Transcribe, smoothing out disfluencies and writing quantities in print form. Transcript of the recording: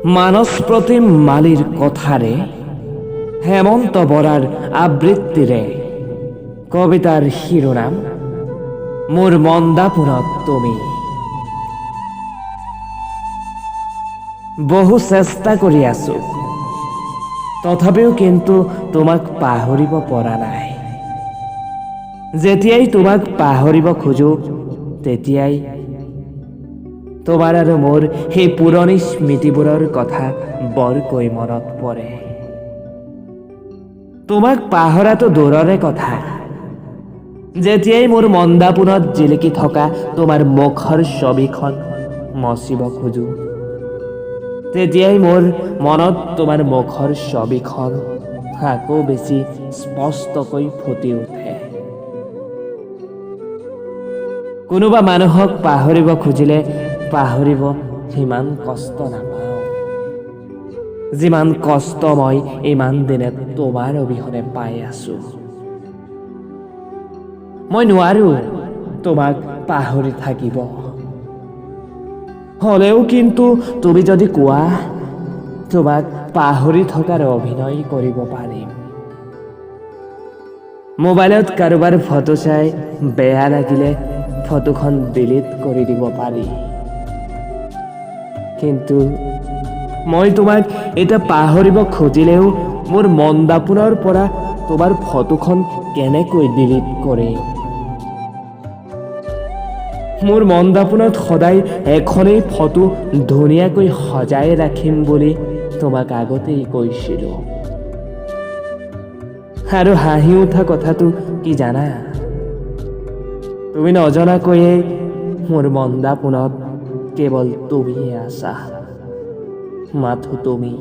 মানস প্ৰতিম মালিৰ কথাৰে হেমন্ত বৰাৰ আবৃত্তিৰে কবিতাৰ শিৰোনাম মোৰ মন্দাপুৰত তুমি। বহু চেষ্টা কৰি আছো, তথাপিও কিন্তু তোমাক পাহৰিব পৰা নাই। যেতিয়াই তোমাক পাহৰিব খোজো তেতিয়াই তোমাৰ আৰু মোৰ সেই পুৰণি স্মৃতিবোৰৰ কথা বৰকৈ মনত পৰে। তোমাক পাহৰাটো দূৰৰে কথা, যেতিয়াই মোৰ মন্দাপুৰত জিলিকি থকা তোমাৰ মুখৰ ছবিখন মচিব খোজো তেতিয়াই মোৰ মনত তোমাৰ মুখৰ ছবিখন আকৌ বেছি স্পষ্টকৈ ফুটি উঠে। কোনোবা মানুহক পাহৰিব খুজিলে পাহৰিব সিমান কষ্ট নাপাওঁ, যিমান কষ্ট মই ইমান দিনে তোমাৰ অবিহনে পাই আছো। মই নোৱাৰো তোমাক পাহৰি থাকিব, হলেও কিন্তু তুমি যদি কোৱা তোমাক পাহৰি থকাৰ অভিনয় কৰিব পাৰিম। মোবাইলত কাৰোবাৰ ফটো চাই বেয়া লাগিলে ফটোখন ডিলিট কৰি দিব পাৰি, কিন্তু মই তোমাক এটা পাহৰিব খুজিলেও মোৰ মন্দাপুৰৰ পৰা তোমাৰ ফটোখন কেনেকৈ ডিলিট কৰিম? মোৰ মন্দাপুৰত সদায় এখনেই ফটো ধুনীয়াকৈ সজাই ৰাখিম বুলি তোমাক আগতেই কৈছিলো। আৰু হাঁহি উঠা কথাটো কি জানা? তুমি নজনাকৈয়ে মোৰ মন্দাপুৰত কেৱল তুমিয়ে আছা, মাথো তুমি।